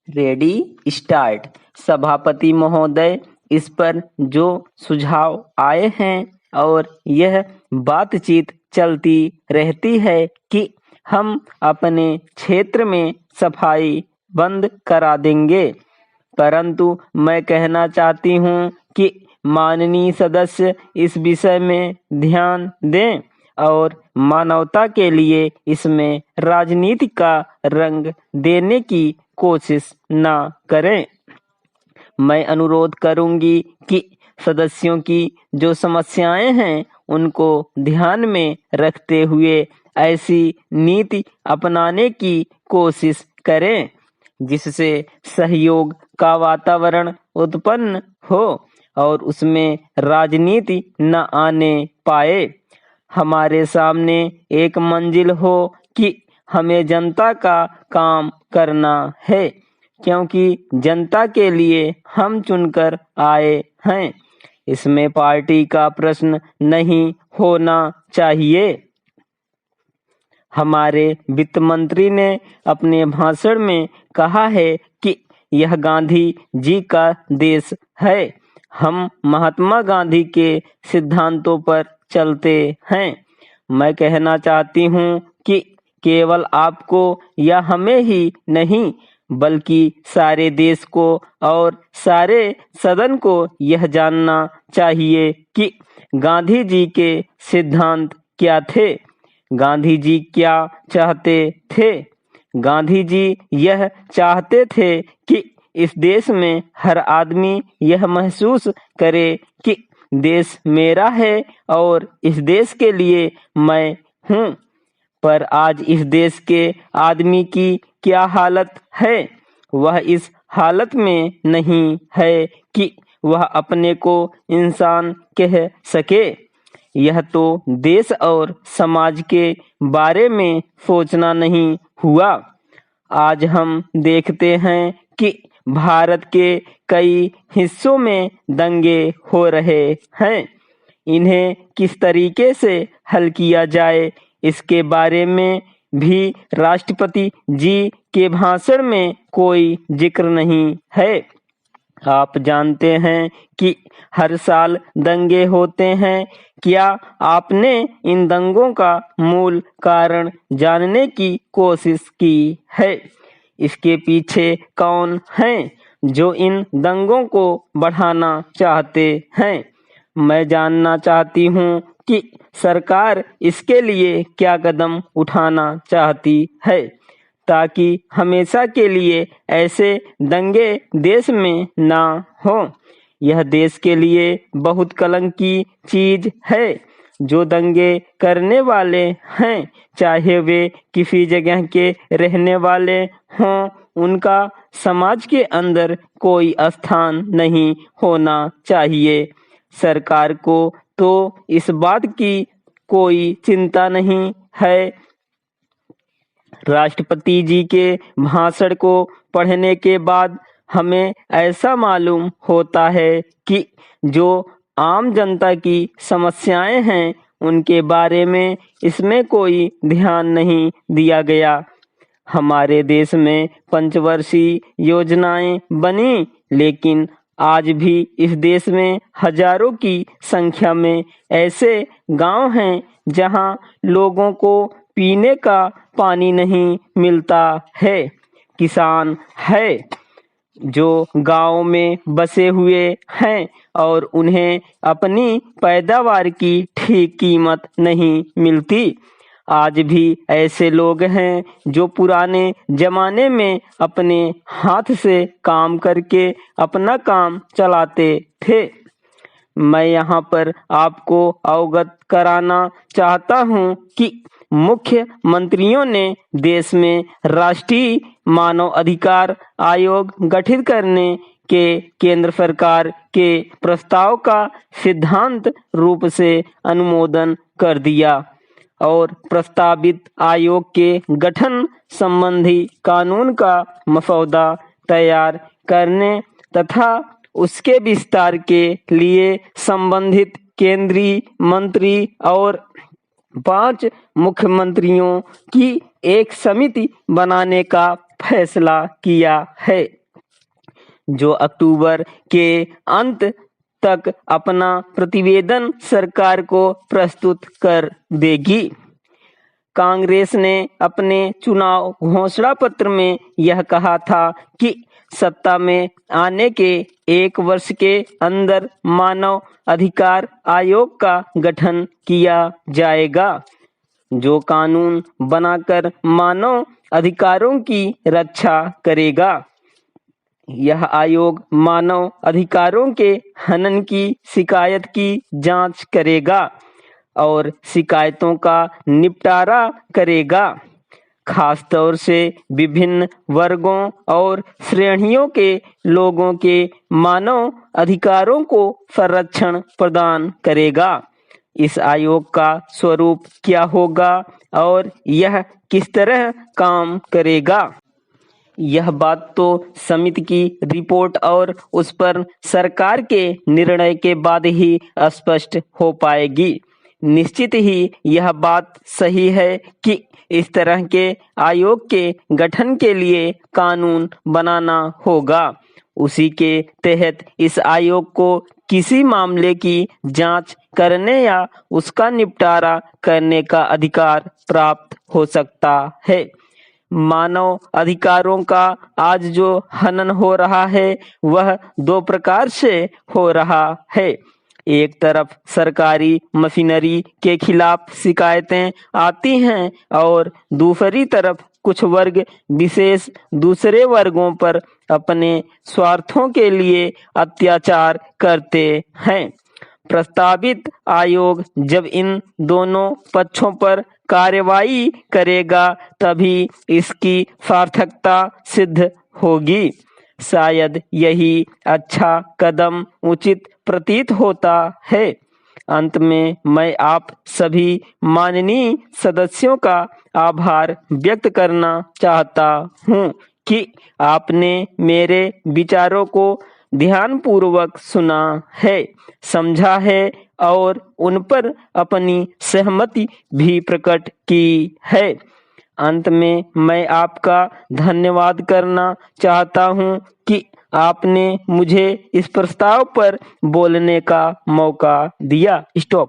Ready start. सभापति महोदय, इस पर जो सुझाव आए हैं और यह बातचीत चलती रहती है कि हम अपने क्षेत्र में सफाई बंद करा देंगे, परंतु मैं कहना चाहती हूँ कि माननीय सदस्य इस विषय में ध्यान दें और मानवता के लिए इसमें राजनीति का रंग देने की कोशिश न करें। मैं अनुरोध करूंगी कि सदस्यों की जो समस्याएं हैं उनको ध्यान में रखते हुए ऐसी नीति अपनाने की कोशिश करें जिससे सहयोग का वातावरण उत्पन्न हो और उसमें राजनीति न आने पाए। हमारे सामने एक मंजिल हो कि हमें जनता का काम करना है, क्योंकि जनता के लिए हम चुनकर आए हैं। इसमें पार्टी का प्रश्न नहीं होना चाहिए। हमारे वित्त मंत्री ने अपने भाषण में कहा है कि यह गांधी जी का देश है। हम महात्मा गांधी के सिद्धांतों पर चलते हैं। मैं कहना चाहती हूँ कि केवल आपको या हमें ही नहीं बल्कि सारे देश को और सारे सदन को यह जानना चाहिए कि गांधी जी के सिद्धांत क्या थे, गांधी जी क्या चाहते थे। गांधी जी यह चाहते थे कि इस देश में हर आदमी यह महसूस करे कि देश मेरा है और इस देश के लिए मैं हूँ। पर आज इस देश के आदमी की क्या हालत है? वह इस हालत में नहीं है कि वह अपने को इंसान कह सके। यह तो देश और समाज के बारे में सोचना नहीं हुआ। आज हम देखते हैं कि भारत के कई हिस्सों में दंगे हो रहे हैं। इन्हें किस तरीके से हल किया जाए, इसके बारे में भी राष्ट्रपति जी के भाषण में कोई जिक्र नहीं है। आप जानते हैं कि हर साल दंगे होते हैं। क्या आपने इन दंगों का मूल कारण जानने की कोशिश की है? इसके पीछे कौन हैं जो इन दंगों को बढ़ाना चाहते हैं? मैं जानना चाहती हूँ कि सरकार इसके लिए क्या कदम उठाना चाहती है ताकि हमेशा के लिए ऐसे दंगे देश में ना हो। यह देश के लिए बहुत कलंक की चीज है। जो दंगे करने वाले हैं, चाहे वे किसी जगह के रहने वाले हों, उनका समाज के अंदर कोई स्थान नहीं होना चाहिए। सरकार को तो इस बात की कोई चिंता नहीं है। राष्ट्रपति जी के भाषण को पढ़ने के बाद हमें ऐसा मालूम होता है कि जो आम जनता की समस्याएं हैं उनके बारे में इसमें कोई ध्यान नहीं दिया गया। हमारे देश में पंचवर्षीय योजनाएं बनी, लेकिन आज भी इस देश में हजारों की संख्या में ऐसे गांव हैं जहां लोगों को पीने का पानी नहीं मिलता है। किसान है जो गांव में बसे हुए हैं और उन्हें अपनी पैदावार की ठीक कीमत नहीं मिलती। आज भी ऐसे लोग हैं जो पुराने जमाने में अपने हाथ से काम करके अपना काम चलाते थे। मैं यहाँ पर आपको अवगत कराना चाहता हूँ कि मुख्यमंत्रियों ने देश में राष्ट्रीय मानव अधिकार आयोग गठित करने के केंद्र सरकार के प्रस्ताव का सिद्धांत रूप से अनुमोदन कर दिया और प्रस्तावित आयोग के गठन संबंधी कानून का मसौदा तैयार करने तथा उसके विस्तार के लिए संबंधित केंद्रीय मंत्री और 5 मुख्यमंत्रियों की एक समिति बनाने का फैसला किया है, जो अक्टूबर के अंत तक अपना प्रतिवेदन सरकार को प्रस्तुत कर देगी। कांग्रेस ने अपने चुनाव घोषणा पत्र में यह कहा था कि सत्ता में आने के 1 वर्ष के अंदर मानव अधिकार आयोग का गठन किया जाएगा, जो कानून बनाकर मानव अधिकारों की रक्षा करेगा। यह आयोग मानव अधिकारों के हनन की शिकायत की जांच करेगा और शिकायतों का निपटारा करेगा, खास तौर से विभिन्न वर्गों और श्रेणियों के लोगों के मानव अधिकारों को संरक्षण प्रदान करेगा। इस आयोग का स्वरूप क्या होगा और यह किस तरह काम करेगा, यह बात तो समिति की रिपोर्ट और उस पर सरकार के निर्णय के बाद ही स्पष्ट हो पाएगी। निश्चित ही यह बात सही है कि इस तरह के आयोग के गठन के लिए कानून बनाना होगा। उसी के तहत इस आयोग को किसी मामले की जांच करने या उसका निपटारा करने का अधिकार प्राप्त हो सकता है। मानव अधिकारों का आज जो हनन हो रहा है वह 2 प्रकार से हो रहा है। एक तरफ सरकारी मशीनरी के खिलाफ शिकायतें आती हैं और दूसरी तरफ कुछ वर्ग विशेष दूसरे वर्गों पर अपने स्वार्थों के लिए अत्याचार करते हैं। प्रस्तावित आयोग जब इन दोनों पक्षों पर कार्रवाई करेगा तभी इसकी सार्थकता सिद्ध होगी। शायद यही अच्छा कदम उचित प्रतीत होता है। अंत में मैं आप सभी माननीय सदस्यों का आभार व्यक्त करना चाहता हूं कि आपने मेरे विचारों को ध्यानपूर्वक सुना है, समझा है और उन पर अपनी सहमति भी प्रकट की है। अंत में मैं आपका धन्यवाद करना चाहता हूं कि आपने मुझे इस प्रस्ताव पर बोलने का मौका दिया। स्टॉप।